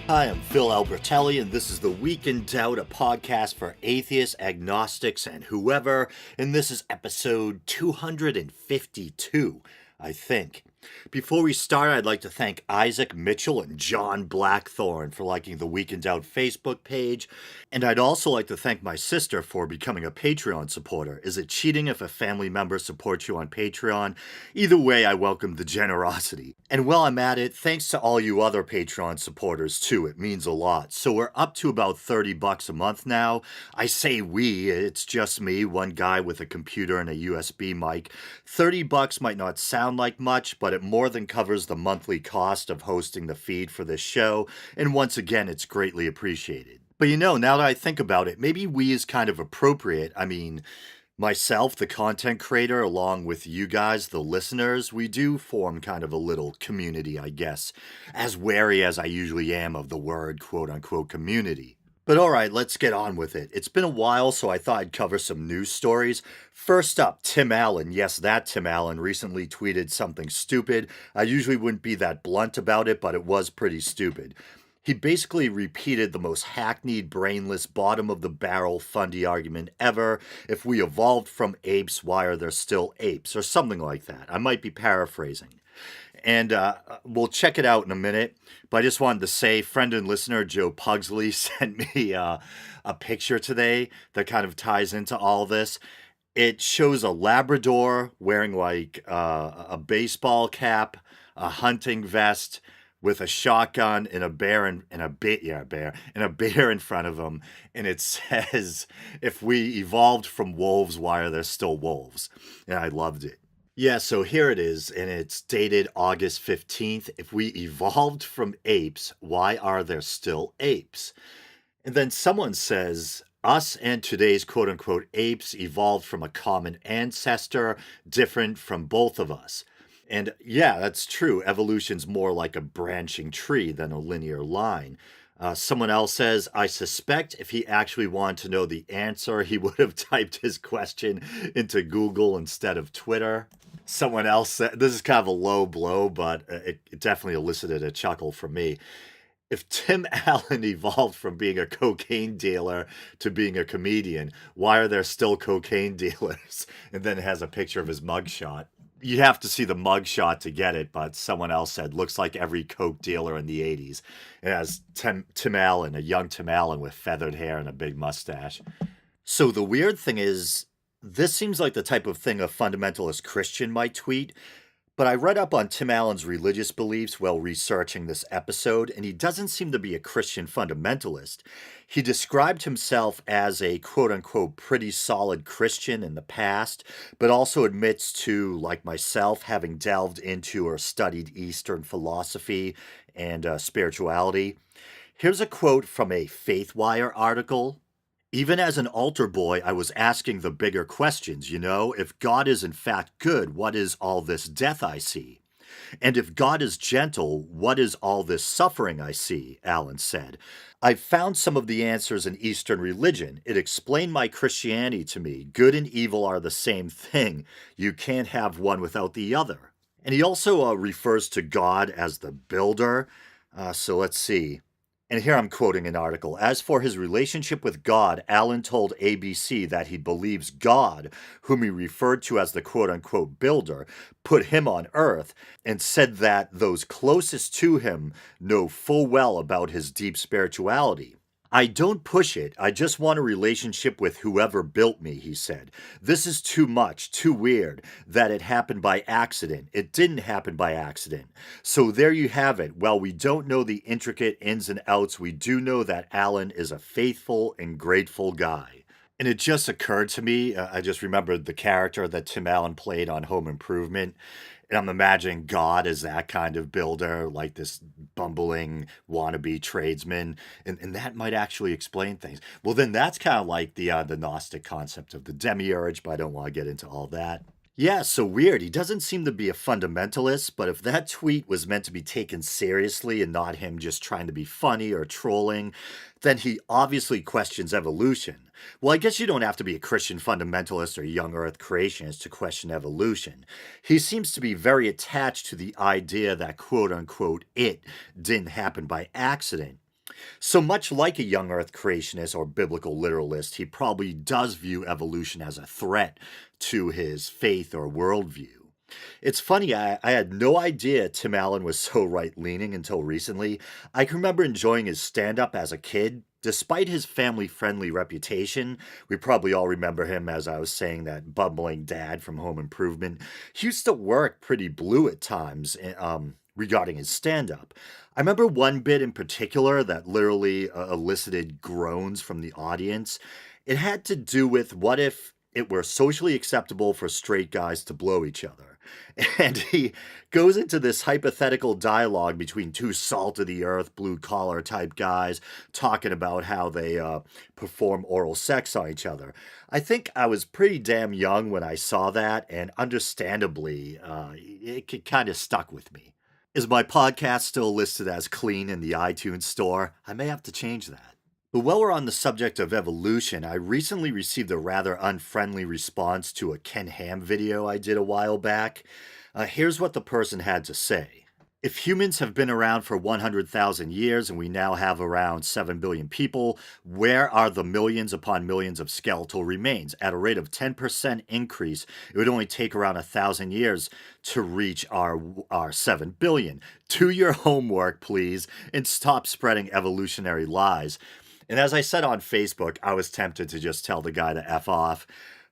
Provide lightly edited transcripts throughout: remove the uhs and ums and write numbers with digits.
Hi, I'm Phil Albertelli, and this is The Week in Doubt, a podcast for atheists, agnostics, and whoever. And this is episode 252, I think. Before we start, I'd like to thank Isaac Mitchell and John Blackthorne for liking the Week in Doubt Facebook page. And I'd also like to thank my sister for becoming a Patreon supporter. Is it cheating if a family member supports you on Patreon? Either way, I welcome the generosity. And while I'm at it, thanks to all you other Patreon supporters too. It means a lot. So we're up to about $30 a month now. I say we, it's just me, one guy with a computer and a USB mic. $30 might not sound like much, but it more than covers the monthly cost of hosting the feed for this show. And once again, it's greatly appreciated. But now that I think about it, maybe we is kind of appropriate. I mean, myself, the content creator, along with you guys, the listeners, we do form kind of a little community, I guess, as wary as I usually am of the word quote unquote community. But alright, let's get on with it. It's been a while, so I thought I'd cover some news stories. First up, Tim Allen. Yes, that Tim Allen recently tweeted something stupid. I usually wouldn't be that blunt about it, but it was pretty stupid. He basically repeated the most hackneyed, brainless, bottom of the barrel fundy argument ever. If we evolved from apes, why are there still apes? Or something like that. I might be paraphrasing. And we'll check it out in a minute. But I just wanted to say, friend and listener Joe Pugsley sent me a picture today that kind of ties into all this. It shows a Labrador wearing like a baseball cap, a hunting vest, with a shotgun and a bear and a bear in front of him, and it says, "If we evolved from wolves, why are there still wolves?" And I loved it. Yeah, so here it is, and it's dated August 15th. If we evolved from apes, why are there still apes? And then someone says, us and today's quote unquote apes evolved from a common ancestor, different from both of us. And yeah, that's true. Evolution's more like a branching tree than a linear line. Someone else says, I suspect if he actually wanted to know the answer, he would have typed his question into Google instead of Twitter. Someone else said, this is kind of a low blow, but it definitely elicited a chuckle from me. If Tim Allen evolved from being a cocaine dealer to being a comedian, why are there still cocaine dealers? And then it has a picture of his mugshot. You have to see the mugshot to get it, but someone else said, looks like every coke dealer in the 80s. It has Tim Allen, a young Tim Allen with feathered hair and a big mustache. So the weird thing is, this seems like the type of thing a fundamentalist Christian might tweet, but I read up on Tim Allen's religious beliefs while researching this episode, and he doesn't seem to be a Christian fundamentalist. He described himself as a quote unquote pretty solid Christian in the past, but also admits to, like myself, having delved into or studied Eastern philosophy and spirituality. Here's a quote from a FaithWire article. Even as an altar boy, I was asking the bigger questions, if God is in fact good, what is all this death I see? And if God is gentle, what is all this suffering I see? Allen said. I found some of the answers in Eastern religion. It explained my Christianity to me. Good and evil are the same thing. You can't have one without the other. And he also refers to God as the builder. So let's see. And here I'm quoting an article. As for his relationship with God, Allen told ABC that he believes God, whom he referred to as the quote-unquote builder, put him on earth, and said that those closest to him know full well about his deep spirituality. I don't push it. I just want a relationship with whoever built me, he said. This is too much, too weird, that it happened by accident. It didn't happen by accident. So there you have it. While we don't know the intricate ins and outs, we do know that Allen is a faithful and grateful guy. And it just occurred to me, I just remembered the character that Tim Allen played on Home Improvement. And I'm imagining God as that kind of builder, like this bumbling wannabe tradesman, and that might actually explain things. Well, then that's kind of like the Gnostic concept of the demiurge, but I don't want to get into all that. Yeah, so weird. He doesn't seem to be a fundamentalist, but if that tweet was meant to be taken seriously and not him just trying to be funny or trolling, then he obviously questions evolution. Well, I guess you don't have to be a Christian fundamentalist or young earth creationist to question evolution. He seems to be very attached to the idea that quote unquote it didn't happen by accident. So much like a young earth creationist or biblical literalist, he probably does view evolution as a threat to his faith or worldview. It's funny, I had no idea Tim Allen was so right leaning until recently. I can remember enjoying his stand up as a kid. Despite his family friendly reputation, we probably all remember him as I was saying, that bumbling dad from Home Improvement. He used to work pretty blue at times regarding his stand up. I remember one bit in particular that literally elicited groans from the audience. It had to do with what if it were socially acceptable for straight guys to blow each other. And he goes into this hypothetical dialogue between two salt of the earth, blue collar type guys talking about how they perform oral sex on each other. I think I was pretty damn young when I saw that, and understandably, it kind of stuck with me. Is my podcast still listed as clean in the iTunes store? I may have to change that. But while we're on the subject of evolution, I recently received a rather unfriendly response to a Ken Ham video I did a while back. Here's what the person had to say. If humans have been around for 100,000 years and we now have around 7 billion people, where are the millions upon millions of skeletal remains? At a rate of 10% increase, it would only take around 1,000 years to reach our 7 billion. Do your homework, please, and stop spreading evolutionary lies. And as I said on Facebook, I was tempted to just tell the guy to F off,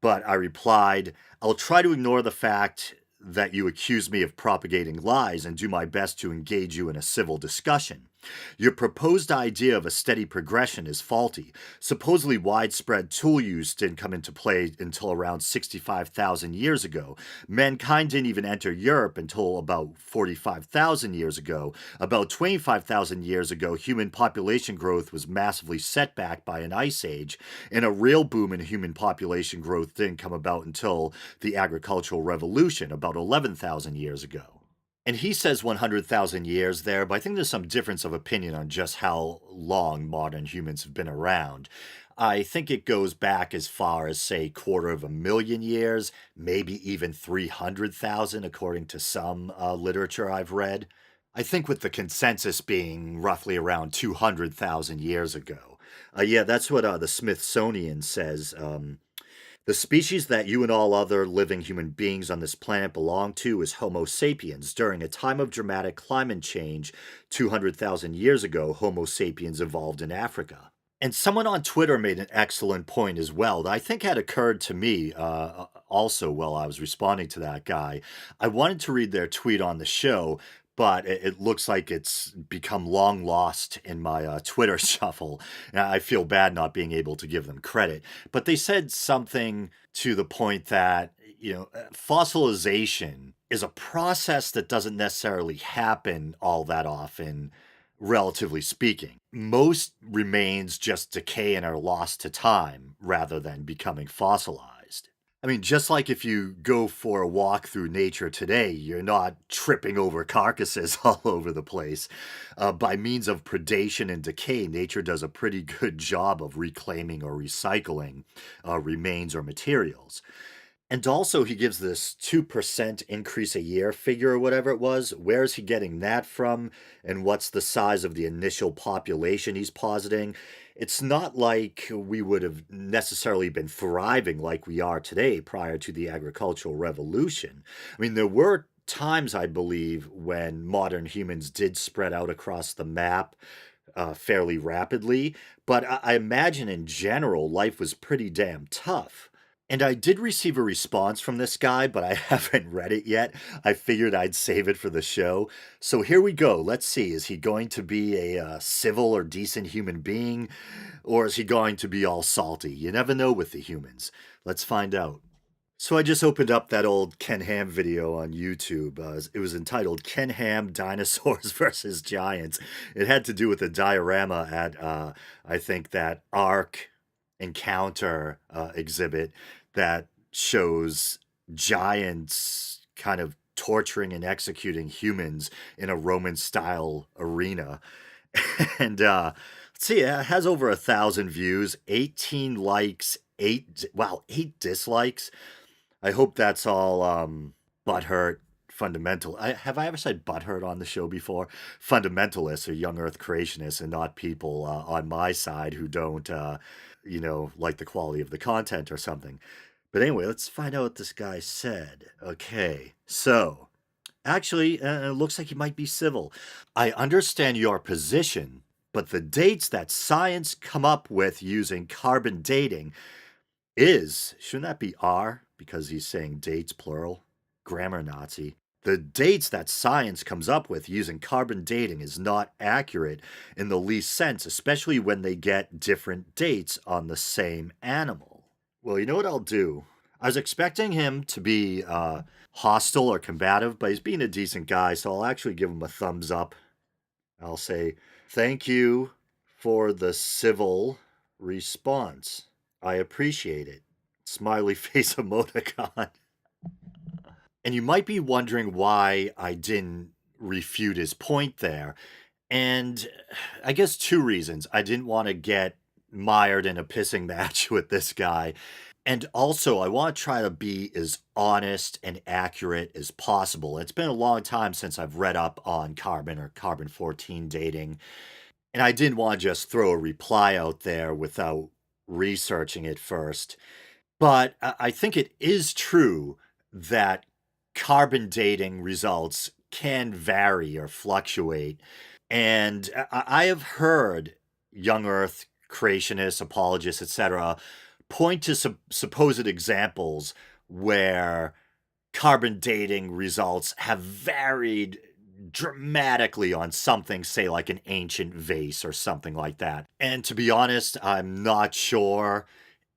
but I replied, I'll try to ignore the fact that you accuse me of propagating lies and do my best to engage you in a civil discussion. Your proposed idea of a steady progression is faulty. Supposedly widespread tool use didn't come into play until around 65,000 years ago. Mankind didn't even enter Europe until about 45,000 years ago. About 25,000 years ago, human population growth was massively set back by an ice age, and a real boom in human population growth didn't come about until the agricultural revolution, about 11,000 years ago. And he says 100,000 years there, but I think there's some difference of opinion on just how long modern humans have been around. I think it goes back as far as, say, 250,000 years, maybe even 300,000, according to some literature I've read. I think with the consensus being roughly around 200,000 years ago. Yeah, that's what the Smithsonian says. The species that you and all other living human beings on this planet belong to is Homo sapiens. During a time of dramatic climate change 200,000 years ago, Homo sapiens evolved in Africa. And someone on Twitter made an excellent point as well that I think had occurred to me also while I was responding to that guy. I wanted to read their tweet on the show, but it looks like it's become long lost in my Twitter shuffle. And I feel bad not being able to give them credit. But they said something to the point that, fossilization is a process that doesn't necessarily happen all that often, relatively speaking. Most remains just decay and are lost to time rather than becoming fossilized. I mean, just like if you go for a walk through nature today, you're not tripping over carcasses all over the place. By means of predation and decay, nature does a pretty good job of reclaiming or recycling remains or materials. And also, he gives this 2% increase a year figure or whatever it was. Where is he getting that from? And what's the size of the initial population he's positing? It's not like we would have necessarily been thriving like we are today prior to the agricultural revolution. I mean, there were times, I believe, when modern humans did spread out across the map fairly rapidly, but I imagine in general, life was pretty damn tough. And I did receive a response from this guy, but I haven't read it yet. I figured I'd save it for the show. So here we go. Let's see. Is he going to be a civil or decent human being? Or is he going to be all salty? You never know with the humans. Let's find out. So I just opened up that old Ken Ham video on YouTube. It was entitled Ken Ham Dinosaurs versus Giants. It had to do with a diorama at, I think, that Ark Encounter exhibit that shows giants kind of torturing and executing humans in a Roman style arena. And let's see, it has over 1,000 views, 18 likes, eight dislikes. I hope that's all butthurt have I ever said butthurt on the show before? Fundamentalists or young earth creationists and not people on my side who don't, like the quality of the content or something. But anyway, let's find out what this guy said. Okay, so actually, it looks like he might be civil. I understand your position, but the dates that science come up with using carbon dating shouldn't that be R? Because he's saying dates plural. Grammar Nazi. The dates that science comes up with using carbon dating is not accurate in the least sense, especially when they get different dates on the same animal. Well, you know what I'll do? I was expecting him to be hostile or combative, but he's being a decent guy, so I'll actually give him a thumbs up. I'll say, thank you for the civil response. I appreciate it. Smiley face emoticon. And you might be wondering why I didn't refute his point there. And I guess two reasons. I didn't want to get mired in a pissing match with this guy. And also, I want to try to be as honest and accurate as possible. It's been a long time since I've read up on carbon or carbon 14 dating. And I didn't want to just throw a reply out there without researching it first. But I think it is true that carbon dating results can vary or fluctuate. And I have heard young earth creationists, apologists, etc., point to supposed examples where carbon dating results have varied dramatically on something, say like an ancient vase or something like that. And to be honest, I'm not sure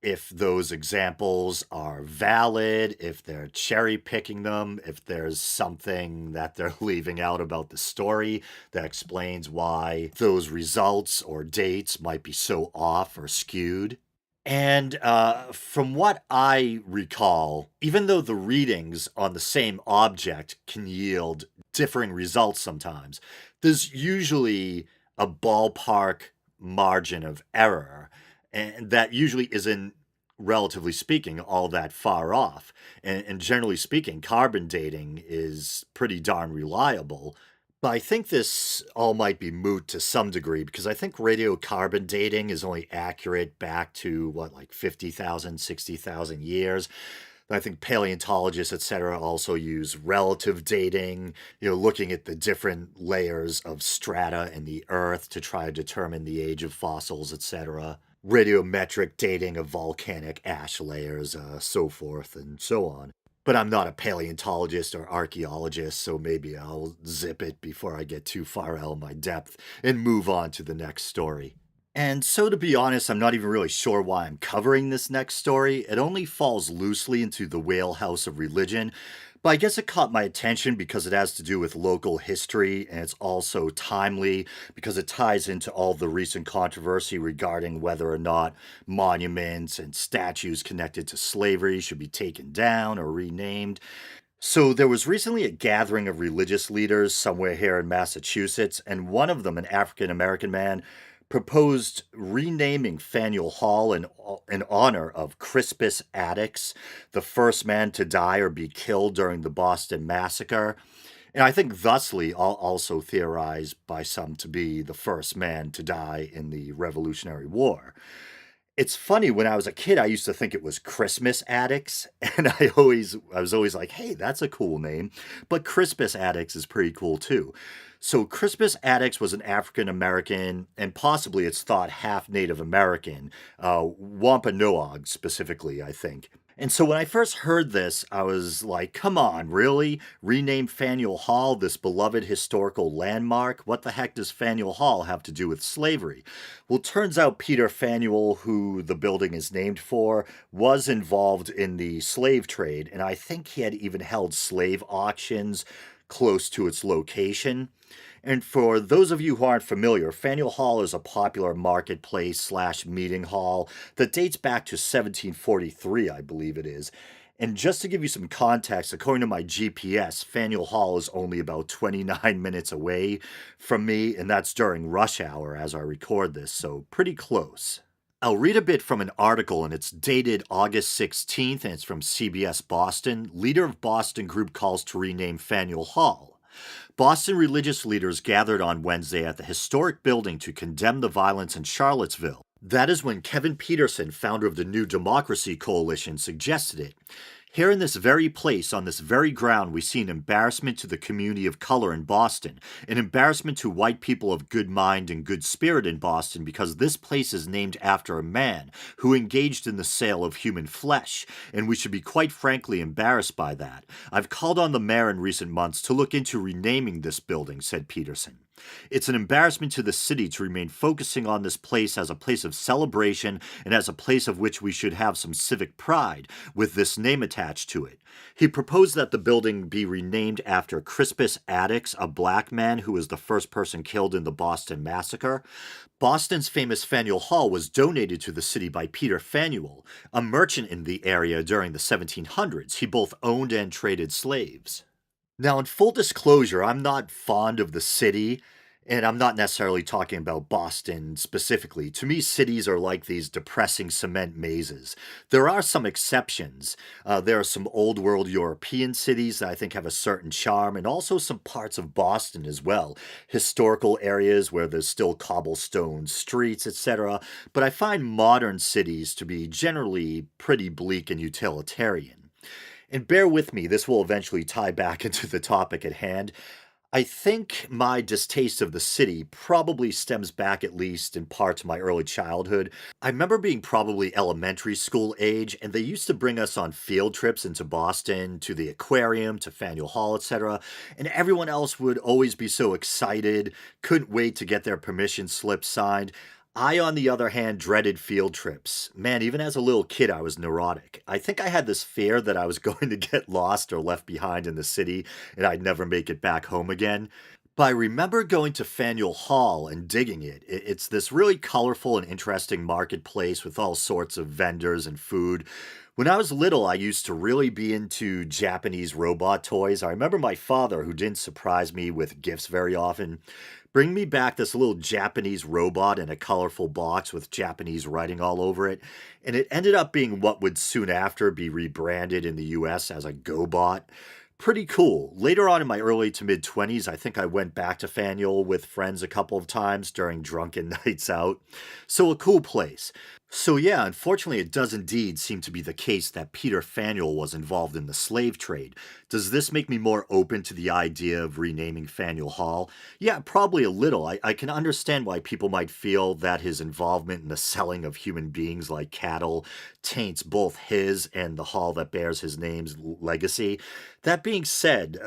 if those examples are valid, if they're cherry picking them, if there's something that they're leaving out about the story that explains why those results or dates might be so off or skewed. And from what I recall, even though the readings on the same object can yield differing results sometimes, there's usually a ballpark margin of error, and that usually isn't, relatively speaking, all that far off. And generally speaking, carbon dating is pretty darn reliable. But I think this all might be moot to some degree because I think radiocarbon dating is only accurate back to like 50,000, 60,000 years. I think paleontologists, etc., also use relative dating, looking at the different layers of strata in the earth to try to determine the age of fossils, etc. Radiometric dating of volcanic ash layers, so forth and so on. But I'm not a paleontologist or archaeologist, so maybe I'll zip it before I get too far out of my depth and move on to the next story. And so, to be honest, I'm not even really sure why I'm covering this next story. It only falls loosely into the wheelhouse of religion, but I guess it caught my attention because it has to do with local history, and it's also timely because it ties into all the recent controversy regarding whether or not monuments and statues connected to slavery should be taken down or renamed. So there was recently a gathering of religious leaders somewhere here in Massachusetts, and one of them, an African American man, proposed renaming Faneuil Hall in honor of Crispus Attucks, the first man to die or be killed during the Boston Massacre. And I think thusly also theorized by some to be the first man to die in the Revolutionary War. It's funny, when I was a kid, I used to think it was Christmas Attucks, and I was always like, hey, that's a cool name. But Crispus Attucks is pretty cool too. So Crispus Attucks was an African American, and possibly it's thought half Native American, Wampanoag specifically, I think. And so when I first heard this, I was like, come on, really? Rename Faneuil Hall, this beloved historical landmark? What the heck does Faneuil Hall have to do with slavery? Well, turns out Peter Faneuil, who the building is named for, was involved in the slave trade, and I think he had even held slave auctions close to its location. And for those of you who aren't familiar, Faneuil Hall is a popular marketplace / meeting hall that dates back to 1743, I believe it is. And just to give you some context, according to my GPS, Faneuil Hall is only about 29 minutes away from me, and that's during rush hour as I record this, so pretty close. I'll read a bit from an article, and it's dated August 16th, and it's from CBS Boston. Leader of Boston group calls to rename Faneuil Hall. Boston religious leaders gathered on Wednesday at the historic building to condemn the violence in Charlottesville. That is when Kevin Peterson, founder of the New Democracy Coalition, suggested it. Here in this very place, on this very ground, we see an embarrassment to the community of color in Boston, an embarrassment to white people of good mind and good spirit in Boston because this place is named after a man who engaged in the sale of human flesh, and we should be quite frankly embarrassed by that. I've called on the mayor in recent months to look into renaming this building, said Peterson. It's an embarrassment to the city to remain focusing on this place as a place of celebration and as a place of which we should have some civic pride, with this name attached to it. He proposed that the building be renamed after Crispus Attucks, a black man who was the first person killed in the Boston Massacre. Boston's famous Faneuil Hall was donated to the city by Peter Faneuil, a merchant in the area during the 1700s. He both owned and traded slaves. Now, in full disclosure, I'm not fond of the city, and I'm not necessarily talking about Boston specifically. To me, cities are like these depressing cement mazes. There are some exceptions. There are some old world European cities that I think have a certain charm, and also some parts of Boston as well. Historical areas where there's still cobblestone streets, etc. But I find modern cities to be generally pretty bleak and utilitarian. And bear with me, this will eventually tie back into the topic at hand. I think my distaste of the city probably stems back at least in part to my early childhood. I remember being probably elementary school age, and they used to bring us on field trips into Boston, to the aquarium, to Faneuil Hall, etc. And everyone else would always be so excited, couldn't wait to get their permission slip signed. I, on the other hand, dreaded field trips. Man, even as a little kid, I was neurotic. I think I had this fear that I was going to get lost or left behind in the city and I'd never make it back home again. But I remember going to Faneuil Hall and digging it. It's this really colorful and interesting marketplace with all sorts of vendors and food. When I was little, I used to really be into Japanese robot toys. I remember my father, who didn't surprise me with gifts very often, bring me back this little Japanese robot in a colorful box with Japanese writing all over it. And it ended up being what would soon after be rebranded in the US as a GoBot. Pretty cool. Later on in my early to mid 20s, I think I went back to Faneuil with friends a couple of times during drunken nights out. So a cool place. So yeah, unfortunately it does indeed seem to be the case that Peter Faneuil was involved in the slave trade. Does this make me more open to the idea of renaming Faneuil Hall? Yeah, probably a little. I can understand why people might feel that his involvement in the selling of human beings like cattle taints both his and the hall that bears his name's legacy. That being said,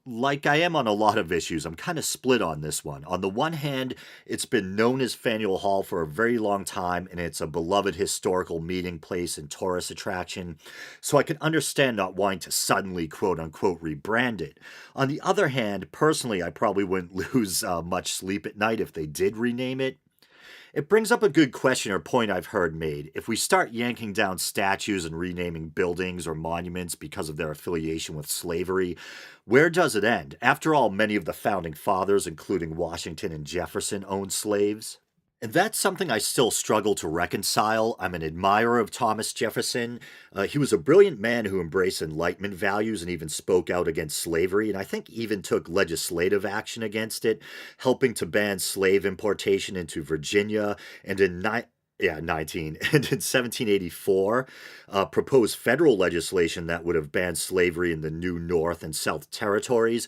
like I am on a lot of issues, I'm kind of split on this one. On the one hand, it's been known as Faneuil Hall for a very long time, and it's a beloved historical meeting place and tourist attraction, so I can understand not wanting to suddenly quote unquote rebrand it. On the other hand, personally, I probably wouldn't lose much sleep at night if they did rename it. It brings up a good question or point I've heard made. If we start yanking down statues and renaming buildings or monuments because of their affiliation with slavery, where does it end? After all, many of the founding fathers, including Washington and Jefferson, owned slaves. And that's something I still struggle to reconcile. I'm an admirer of Thomas Jefferson. He was a brilliant man who embraced Enlightenment values and even spoke out against slavery, and I think even took legislative action against it, helping to ban slave importation into Virginia, and in 19 and in 1784 proposed federal legislation that would have banned slavery in the new North and South territories,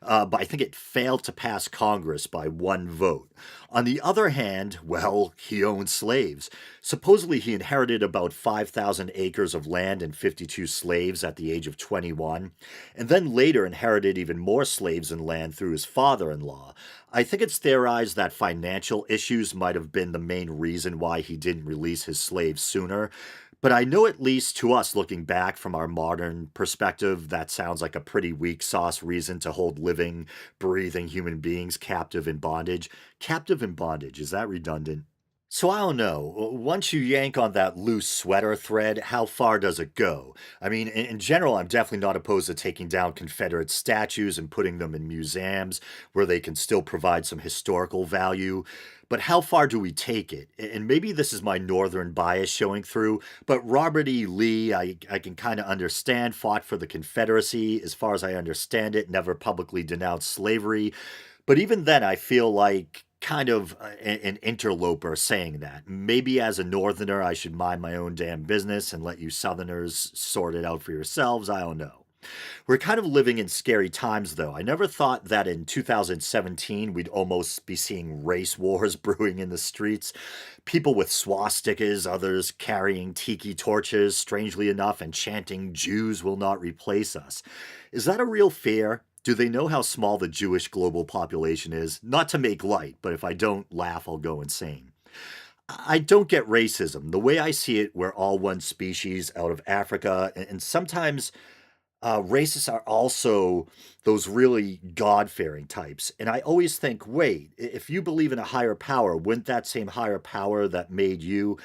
but I think it failed to pass Congress by one vote. On the other hand, well, he owned slaves. Supposedly he inherited about 5,000 acres of land and 52 slaves at the age of 21, and then later inherited even more slaves and land through his father-in-law. I think it's theorized that financial issues might have been the main reason why he didn't release his slaves sooner, but I know at least to us looking back from our modern perspective, that sounds like a pretty weak sauce reason to hold living, breathing human beings captive in bondage. Captive in bondage, is that redundant? So I don't know. Once you yank on that loose sweater thread, how far does it go? I mean, in general, I'm definitely not opposed to taking down Confederate statues and putting them in museums where they can still provide some historical value. But how far do we take it? And maybe this is my northern bias showing through, but Robert E. Lee, I can kind of understand, fought for the Confederacy. As far as I understand it, never publicly denounced slavery. But even then, I feel like kind of an interloper saying that. Maybe as a northerner, I should mind my own damn business and let you southerners sort it out for yourselves. I don't know. We're kind of living in scary times, though. I never thought that in 2017 we'd almost be seeing race wars brewing in the streets. People with swastikas, others carrying tiki torches, strangely enough, and chanting, Jews will not replace us. Is that a real fear? Do they know how small the Jewish global population is? Not to make light, but if I don't laugh, I'll go insane. I don't get racism. The way I see it, we're all one species out of Africa, and sometimes racists are also those really God fearing types. And I always think, wait, if you believe in a higher power, wouldn't that same higher power that made you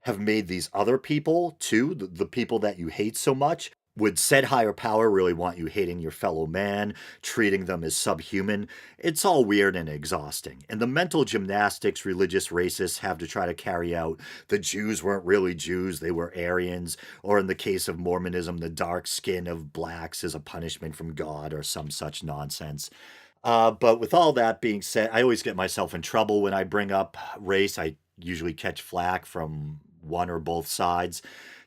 have made these other people too, the people that you hate so much? Would said higher power really want you hating your fellow man, treating them as subhuman? It's all weird and exhausting. And the mental gymnastics religious racists have to try to carry out, the Jews weren't really Jews, they were Aryans, or in the case of Mormonism, the dark skin of blacks is a punishment from God, or some such nonsense. But with all that being said, I always get myself in trouble when I bring up race. I usually catch flack from one or both sides.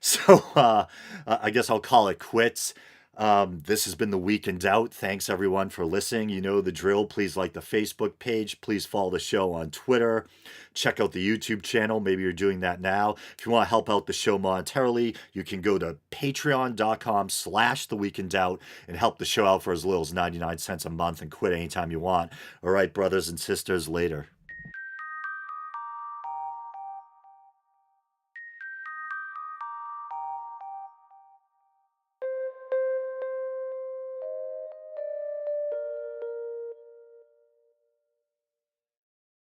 So I guess I'll call it quits. This has been the Week in Doubt. Thanks everyone for listening. You know the drill. Please like the Facebook page. Please follow the show on Twitter. Check out the YouTube channel. Maybe you're doing that now. If you want to help out the show monetarily, you can go to patreon.com/The Week in Doubt and help the show out for as little as 99 cents a month and quit anytime you want. All right, brothers and sisters, later.